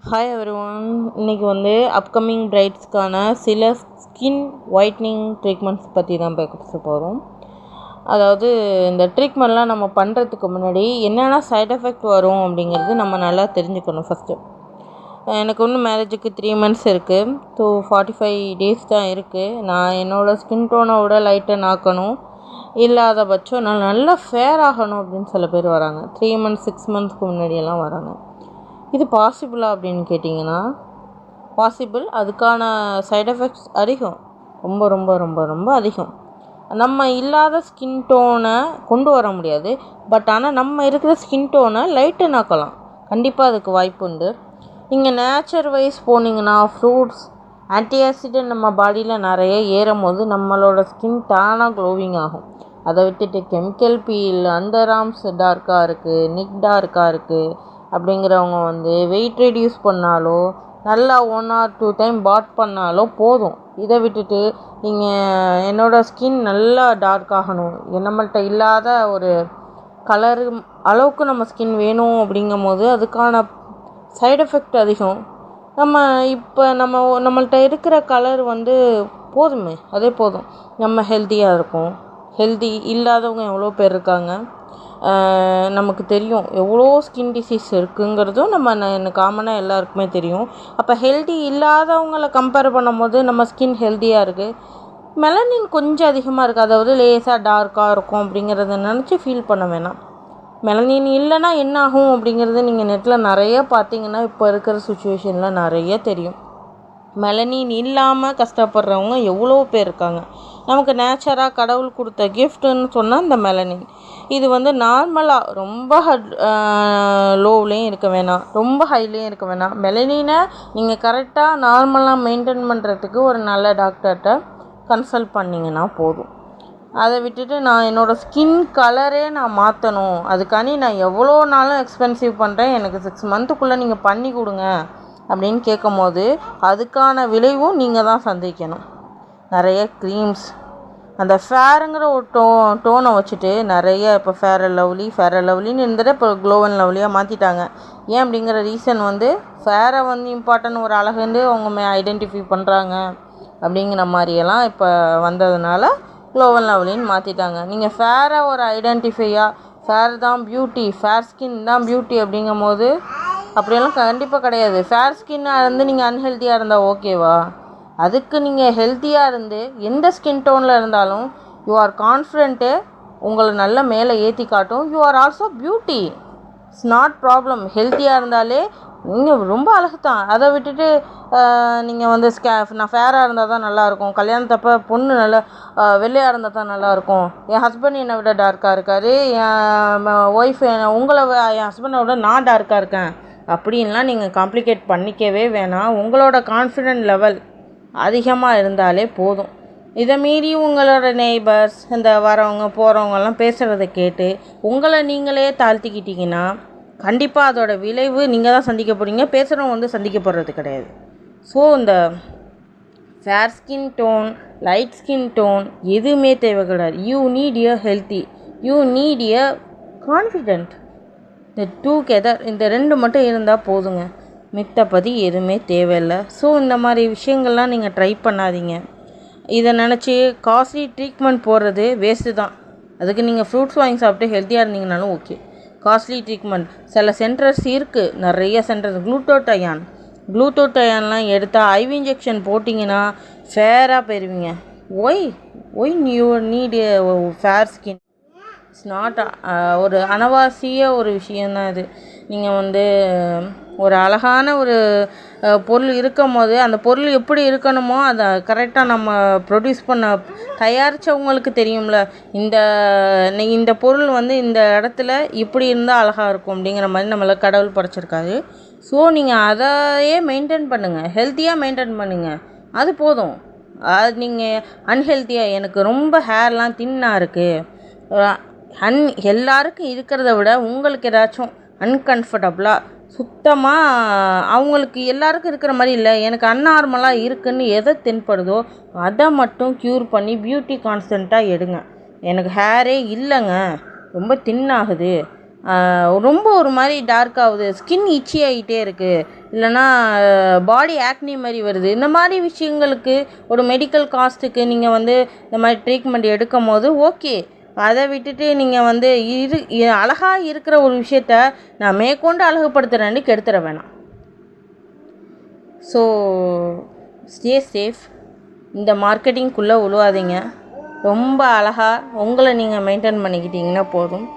Hi everyone. இன்றைக்கி upcoming பிரைட்ஸ்க்கான சில skin whitening treatments பற்றி தான் பேச போகிறோம். அதாவது இந்த ட்ரீட்மெண்ட்லாம் நம்ம பண்ணுறதுக்கு முன்னாடி என்னென்ன சைட் எஃபெக்ட் வரும் அப்படிங்கிறது நம்ம நல்லா தெரிஞ்சுக்கணும். ஃபஸ்ட்டு எனக்கு மேரேஜுக்கு 3 months இருக்குது. 45 days தான் இருக்குது. நான் என்னோடய ஸ்கின் டோனை விட லைட்டன் ஆக்கணும், இல்லாத பட்சம் நான் நல்லா ஃபேர் ஆகணும் அப்படின்னு சில பேர் வராங்க. 3 months 6 monthsக்கு முன்னாடியெல்லாம் வராங்க. இது பாசிபிளா அப்படின்னு கேட்டிங்கன்னா பாசிபிள். அதுக்கான சைட் எஃபெக்ட்ஸ் அதிகம், ரொம்ப ரொம்ப ரொம்ப ரொம்ப அதிகம். நம்ம இல்லாத ஸ்கின் டோனை கொண்டு வர முடியாது, பட் ஆனால் நம்ம இருக்கிற ஸ்கின் டோனை லைட்டன் ஆக்கலாம். கண்டிப்பாக அதுக்கு வாய்ப்பு உண்டு. நீங்கள் நேச்சர் வைஸ் போனீங்கன்னா ஃப்ரூட்ஸ் ஆன்டி ஆக்சிடென்ட் நம்ம பாடியில் நிறைய ஏறும் போது நம்மளோட ஸ்கின் தானாக க்ளோவிங் ஆகும். அதை விட்டுட்டு கெமிக்கல் பீல், அண்டர்ஆர்ம்ஸ் டார்க்காக இருக்குது, நெக் டார்க்காக இருக்குது அப்படிங்கிறவங்க வெயிட் ரெடியூஸ் பண்ணாலோ நல்லா 1 or 2 time பாத் பண்ணாலோ போதும். இதை விட்டுட்டு நீங்கள் என்னோடய ஸ்கின் நல்லா டார்க் ஆகணும், நம்மள்கிட்ட இல்லாத ஒரு கலரு அளவுக்கு நம்ம ஸ்கின் வேணும் அப்படிங்கும் போது அதுக்கான சைடு எஃபெக்ட் அதிகம். இப்போ நம்மள்கிட்ட இருக்கிற கலர் போதுமே, அதே போதும். நம்ம ஹெல்த்தியாக இருக்கும். ஹெல்தி இல்லாதவங்க எவ்வளோ பேர் இருக்காங்க. நமக்கு தெரியும் எவ்வளோ ஸ்கின் டிசீஸ் இருக்குங்கிறதும் காமனாக எல்லாருக்குமே தெரியும். அப்போ ஹெல்தி இல்லாதவங்களை கம்பேர் பண்ணும்போது நம்ம ஸ்கின் ஹெல்த்தியாக இருக்குது. மெலனின் கொஞ்சம் அதிகமாக இருக்குது, அதாவது லேசாக டார்க்காக இருக்கும் அப்படிங்கிறத நினச்சி ஃபீல் பண்ண வேணாம். மெலனின் இல்லைன்னா என்ன ஆகும் அப்படிங்கிறது நீங்கள் நெட்டில் நிறைய பார்த்தீங்கன்னா இப்போ இருக்கிற சுச்சுவேஷனில் நிறைய தெரியும். மெலனின் இல்லாமல் கஷ்டப்படுறவங்க எவ்வளோ பேர் இருக்காங்க. நமக்கு நேச்சராக கடவுள் கொடுத்த கிஃப்ட்டுன்னு சொன்னால் இந்த மெலனின். இது நார்மலாக ரொம்ப லோவ்லேயும் இருக்க வேணாம், ரொம்ப ஹைலேயும் இருக்க வேணாம். மெலனினை நீங்கள் கரெக்டாக நார்மலாக மெயின்டைன் பண்ணுறதுக்கு ஒரு நல்ல டாக்டர்கிட்ட கன்சல்ட் பண்ணிங்கன்னா போதும். அதை விட்டுட்டு நான் என்னோடய ஸ்கின் கலரே நான் மாற்றணும், அதுக்காண்டி நான் எவ்வளோ நாளும் எக்ஸ்பென்சிவ் பண்ணுறேன், எனக்கு 6 monthக்குள்ளே நீங்கள் பண்ணி கொடுங்க அப்படின்னு கேட்கும் போது அதுக்கான விளைவும் நீங்கள் தான் சந்திக்கணும். நிறைய க்ரீம்ஸ், அந்த ஃபேருங்கிற ஒரு டோனை வச்சுட்டு நிறைய இப்போ ஃபேர் அண்ட் லவ்லின்னு இருந்துட்டு இப்போ க்ளோ அண்ட் லவ்லியாக மாற்றிட்டாங்க. ஏன் அப்படிங்கிற ரீசன் ஃபேரை இம்பார்ட்டன்ட் ஒரு அழகுண்டு அவங்க ஐடென்டிஃபை பண்ணுறாங்க அப்படிங்கிற மாதிரியெல்லாம் இப்போ வந்ததுனால க்ளோ அண்ட் லவ்லின்னு மாற்றிட்டாங்க. நீங்கள் ஃபேரை ஒரு ஐடென்டிஃபையாக ஃபேர் தான் பியூட்டி, ஃபேர் ஸ்கின் தான் பியூட்டி அப்படிங்கும் போது அப்படியெல்லாம் கண்டிப்பாக கிடையாது. ஃபேர் ஸ்கின்னாக நீங்கள் அன்ஹெல்த்தியாக இருந்தால் ஓகேவா? அதுக்கு நீங்கள் ஹெல்த்தியாக இருந்து எந்த ஸ்கின் டோனில் இருந்தாலும் யூ ஆர் கான்ஃபிடென்ட்டு, உங்களை நல்ல மேலே ஏற்றி காட்டும். You are also beauty, it's not problem. ஹெல்த்தியாக இருந்தாலே நீங்கள் ரொம்ப அழகு தான். அதை விட்டுட்டு நீங்கள் நான் ஃபேராக இருந்தால் தான் நல்லாயிருக்கும், கல்யாணத்தப்போ பொண்ணு நல்லா வெள்ளையாக இருந்தால் தான் நல்லாயிருக்கும், என் ஹஸ்பண்ட் என்னை விட டார்க்காக இருக்கார், என் ஒய்ஃப் என் ஹஸ்பண்டை விட நான் டார்க்காக இருக்கேன் அப்படின்லாம் நீங்கள் காம்ப்ளிகேட் பண்ணிக்கவே வேணாம். உங்களோட கான்ஃபிடென்ட் லெவல் அதிகமாக இருந்தாலே போதும். இதை மீறி உங்களோட நெய்பர்ஸ், இந்த வரவங்க போகிறவங்கெல்லாம் பேசுகிறத கேட்டு உங்களை நீங்களே தாழ்த்திக்கிட்டிங்கன்னா கண்டிப்பாக அதோட விளைவு நீங்கள் தான் சந்திக்க போகிறீங்க, பேசுகிறவங்க சந்திக்கப்படுறது கிடையாது. ஸோ இந்த fair skin tone, light skin tone எதுவுமே தேவை கிடையாது. You need a healthy, you need a confident. இந்த டுகெதர், இந்த 2 மட்டும் இருந்தால் போதுங்க, மித்தபதி எதுவுமே தேவையில்லை. ஸோ இந்த மாதிரி விஷயங்கள்லாம் நீங்கள் ட்ரை பண்ணாதீங்க. இதை நினச்சி காஸ்ட்லி ட்ரீட்மெண்ட் போடுறது வேஸ்ட்டு தான். அதுக்கு நீங்கள் ஃப்ரூட்ஸ் வாங்கி சாப்பிட்டு ஹெல்த்தியாக இருந்தீங்கனாலும் ஓகே. காஸ்ட்லி ட்ரீட்மெண்ட் சில சென்டர்ஸ் இருக்குது, நிறைய சென்டர்ஸ். க்ளூட்டோட்டயான்லாம் எடுத்தால் ஐவி இன்ஜெக்ஷன் போட்டிங்கன்னா ஃபேராக போயிடுவீங்க. Why you need fair skin? It's not ஒரு அனவாசிய ஒரு விஷயந்தான் இது. நீங்கள் ஒரு அழகான ஒரு பொருள் இருக்கும் போது அந்த பொருள் எப்படி இருக்கணுமோ அதை கரெக்டாக நம்ம ப்ரொடியூஸ் பண்ண தயாரித்தவங்களுக்கு தெரியும்ல, இந்த பொருள் இந்த இடத்துல இப்படி இருந்தால் அழகாக இருக்கும் அப்படிங்கிற மாதிரி நம்மளை கடவுள் படைச்சிருக்காரு. ஸோ நீங்கள் அதையே மெயின்டைன் பண்ணுங்கள், ஹெல்த்தியாக மெயின்டைன் பண்ணுங்கள், அது போதும். அது நீங்கள் அன்ஹெல்த்தியாக எனக்கு ரொம்ப ஹேர்லாம் தின்னாக இருக்குது, எல்லாருக்கும் இருக்கிறத விட உங்களுக்கு ஏதாச்சும் அன்கம்ஃபர்டபுளாக சுத்தமாக அவங்களுக்கு எல்லாருக்கும் இருக்கிற மாதிரி இல்லை, எனக்கு அன்நார்மலாக இருக்குதுன்னு எதை தென்படுதோ அதை மட்டும் க்யூர் பண்ணி பியூட்டி கான்ஸ்டண்ட்டாக எடுங்க. எனக்கு ஹேரே இல்லைங்க, ரொம்ப தின்னாகுது, ரொம்ப ஒரு மாதிரி டார்க் ஆகுது, ஸ்கின் இச்சி ஆகிட்டே இருக்குது, இல்லைனா பாடி ஆக்னி மாதிரி வருது, இந்த மாதிரி விஷயங்களுக்கு ஒரு மெடிக்கல் காஸ்ட்டுக்கு நீங்கள் வந்து இந்த மாதிரி ட்ரீட்மெண்ட் எடுக்கும் போது ஓகே. அதை விட்டுட்டு நீங்கள் வந்து அழகாக இருக்கிற ஒரு விஷயத்த நான் மேற்கொண்டு அழகுபடுத்துகிறேன்னு கெடுத்துட வேணாம். So stay safe. இந்த மார்க்கெட்டிங்குள்ளே உழுவாதீங்க. ரொம்ப அழகாக உங்களை நீங்கள் மெயின்டைன் பண்ணிக்கிட்டிங்கன்னா போதும்.